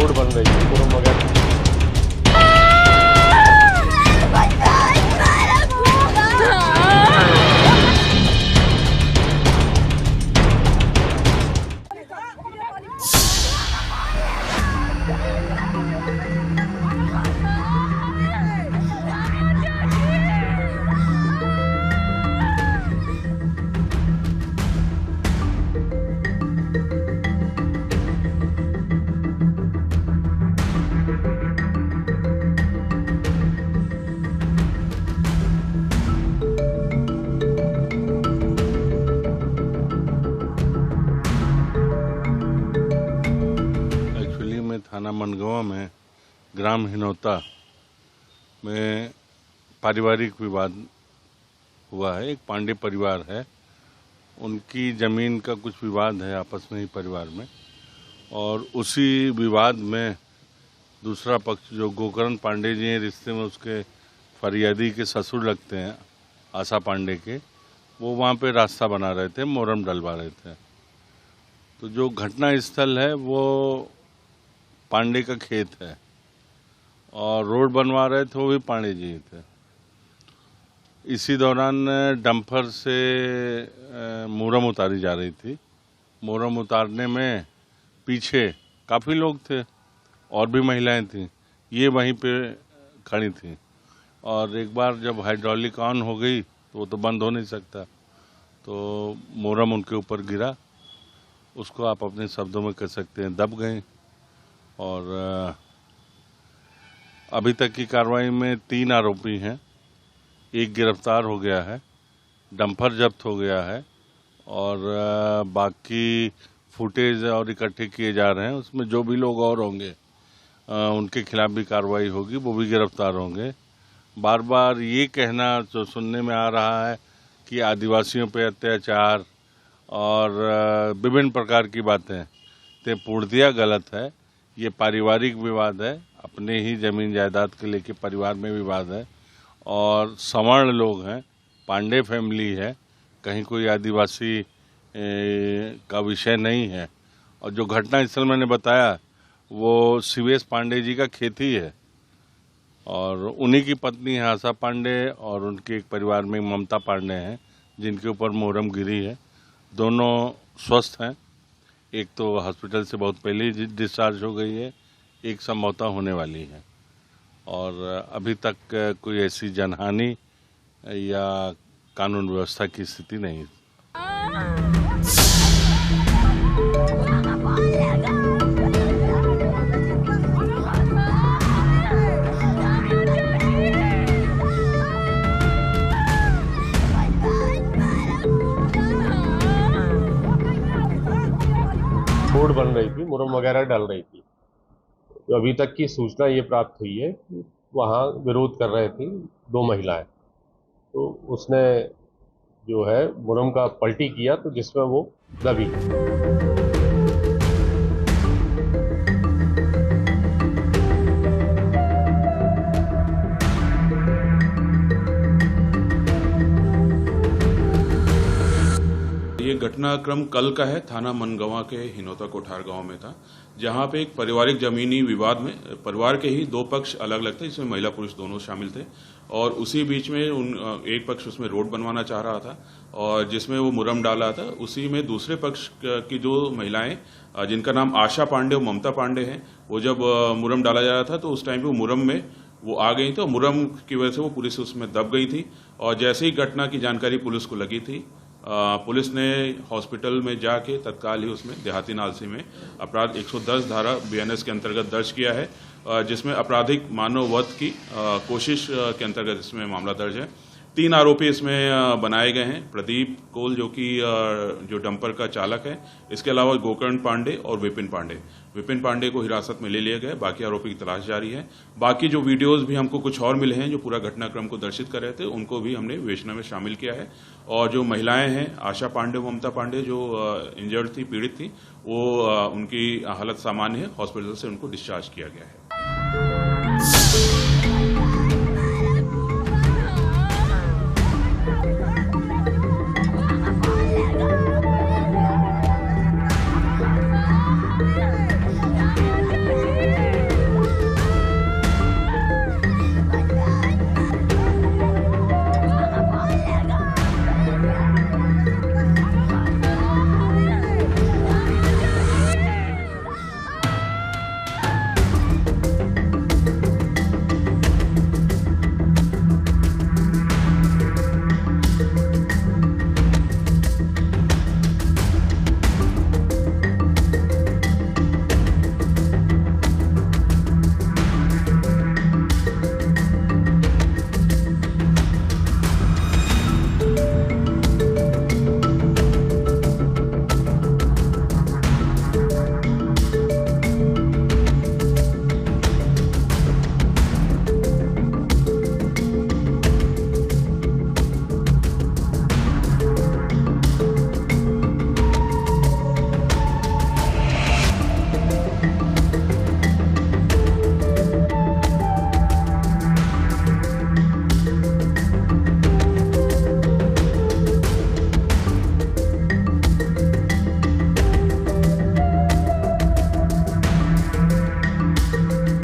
Road बन रही थी मुरम वगैरह। थाना मनगवा में ग्राम हिनौता में पारिवारिक विवाद हुआ है। एक पांडे परिवार है, उनकी ज़मीन का कुछ विवाद है आपस में ही परिवार में, और उसी विवाद में दूसरा पक्ष जो गोकर्ण पांडे जी हैं, रिश्ते में उसके फरियादी के ससुर लगते हैं आशा पांडे के, वो वहाँ पे रास्ता बना रहे थे, मोरम डलवा रहे थे। तो जो घटना स्थल है वो पांडे का खेत है और रोड बनवा रहे थे वो भी पांडे जी थे। इसी दौरान डंपर से मोरम उतारी जा रही थी। मोरम उतारने में पीछे काफ़ी लोग थे और भी महिलाएं थीं, ये वहीं पे खड़ी थीं, और एक बार जब हाइड्रोलिक ऑन हो गई तो वो तो बंद हो नहीं सकता, तो मोरम उनके ऊपर गिरा। उसको आप अपने शब्दों में कह सकते हैं दब गए। और अभी तक की कार्रवाई में 3 आरोपी हैं, एक गिरफ्तार हो गया है, डंपर जब्त हो गया है, और बाकी फुटेज और इकट्ठे किए जा रहे हैं। उसमें जो भी लोग और होंगे उनके खिलाफ भी कार्रवाई होगी, वो भी गिरफ्तार होंगे। बार बार ये कहना जो सुनने में आ रहा है कि आदिवासियों पे अत्याचार और विभिन्न प्रकार की बातें, तो पूर्णतया गलत है। ये पारिवारिक विवाद है, अपने ही जमीन जायदाद के लेके परिवार में विवाद है, और सवर्ण लोग हैं, पांडे फैमिली है, कहीं कोई आदिवासी का विषय नहीं है। और जो घटना स्थल मैंने बताया वो शिवेश पांडे जी का खेत ही है, और उन्हीं की पत्नी है आशा पांडे, और उनके एक परिवार में ममता पांडे हैं जिनके ऊपर मोरम गिरी है। दोनों स्वस्थ हैं, एक तो हॉस्पिटल से बहुत पहले ही डिस्चार्ज हो गई है, एक संभवतः होने वाली है, और अभी तक कोई ऐसी जनहानि या कानून व्यवस्था की स्थिति नहीं। रोड बन रही थी, मुरम वगैरह डल रही थी। तो अभी तक की सूचना ये प्राप्त हुई है कि वहाँ विरोध कर रही थी 2 महिलाएं, तो उसने जो है मुरम का पलटी किया, तो जिसमें वो दबी। ये घटनाक्रम कल का है, थाना मनगवा के हिनौता कोठार गांव में था, जहां पे एक पारिवारिक जमीनी विवाद में परिवार के ही 2 पक्ष अलग अलग थे, इसमें महिला पुरुष दोनों शामिल थे, और उसी बीच में एक पक्ष उसमें रोड बनवाना चाह रहा था और जिसमें वो मुरम डाला था। उसी में दूसरे पक्ष की जो महिलाएं, जिनका नाम आशा पांडे और ममता पांडे हैं, वो जब मुरम डाला जा रहा था तो उस टाइम पे वो मुरम में वो आ गई थी, और मुरम की वजह से वो पुलिस उसमें दब गई थी। और जैसे ही घटना की जानकारी पुलिस को लगी थी, पुलिस ने हॉस्पिटल में जाके तत्काल ही उसमें देहाती नालसी में अपराध 110 धारा BNS के अंतर्गत दर्ज किया है, जिसमें आपराधिक मानव वध की कोशिश के अंतर्गत इसमें मामला दर्ज है। 3 आरोपी इसमें बनाए गए हैं। प्रदीप कोल जो डंपर का चालक है, इसके अलावा गोकर्ण पांडे और विपिन पांडे को हिरासत में ले लिया गया। बाकी आरोपी की तलाश जारी है। बाकी जो वीडियोस भी हमको कुछ और मिले हैं जो पूरा घटनाक्रम को दर्शित कर रहे थे, उनको भी हमने विवेचना में शामिल किया है। और जो महिलाएं हैं आशा पांडे, ममता पांडे, जो इंजर्ड थी, पीड़ित थी, वो उनकी हालत सामान्य है, हॉस्पिटल से उनको डिस्चार्ज किया गया है।